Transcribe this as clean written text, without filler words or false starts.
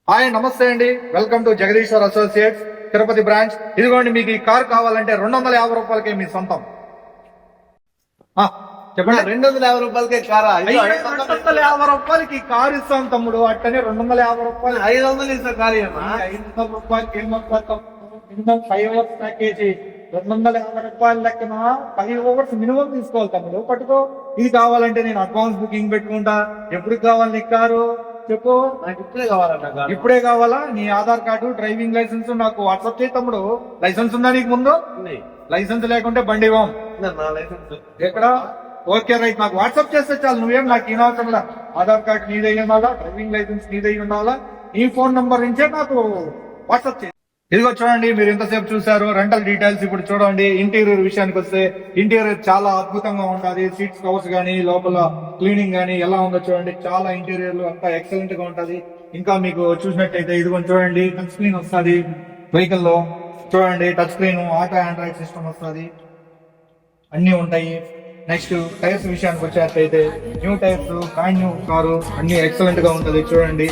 Hi నమస్తే అండి, welcome to Jagadishwar associates Tirupati branch. ఇదిగోండి, మీకు ఈ కార్ కావాలంటే 250 రూపాయలకే మీ సొంతం. చెప్పండి. 250 రూపాయలకే కారా? 250 రూపాయలకి కారు ఇస్తాం తమ్ముడు. అట్టనే 250 రూపాయలు 500 ఇస్తా కారు 500 రూపాయలకి ఏమంటాం? మినిమం 5 అవర్స్ ప్యాకేజీ 250 రూపాయల లెక్కన 5 అవర్స్ మినిమం తీసుకోవాలి తమ్ముడు. పట్టుకో, ఇది కావాలంటే నేను అడ్వాన్స్ బుకింగ్ పెట్టుకుంటా. ఎప్పుడు కావాలి నీకు కారు చెప్పు. నాకు ఇప్పుడే కావాలన్నా ఇప్పుడే కావాలా? నీ ఆధార్ కార్డు, డ్రైవింగ్ లైసెన్స్ నాకు వాట్సాప్ చేయి తమ్ముడు. లైసెన్స్ ఉందా నీకు ముందు? లైసెన్స్ లేకుంటే బండి ఇవ్వం. నా లైసెన్స్ ఎక్కడ? ఓకే రైట్, నాకు వాట్సాప్ చేస్తే చాలు. నువ్వేం నాకు ఈ అవసరం. ఆధార్ కార్డు నీదై ఉండాలా, డ్రైవింగ్ లైసెన్స్ నీదై ఉండాలా. ఈ ఫోన్ నంబర్ నుంచే నాకు వాట్సాప్ చేయి. ఇదిగో చూడండి, మీరు ఇంతసేపు చూసారు రెంటల్ డీటెయిల్స్. ఇప్పుడు చూడండి, ఇంటీరియర్ విషయానికి వస్తే ఇంటీరియర్ చాలా అద్భుతంగా ఉంటది. సీట్స్ కవర్స్ గానీ, లోపల క్లీనింగ్ గానీ ఎలా ఉందో చూడండి. చాలా ఇంటీరియర్ అంతా ఎక్సలెంట్ గా ఉంటది. ఇంకా మీకు చూసినట్టయితే ఇదిగో చూడండి, టచ్ స్క్రీన్ వస్తుంది వెహికల్ లో. చూడండి, touch screen, auto android system వస్తుంది, అన్ని ఉంటాయి. నెక్స్ట్ టైర్స్ విషయానికి వచ్చేటైతే new tyres, brand new car, అన్ని ఎక్సలెంట్ గా ఉంటది. చూడండి.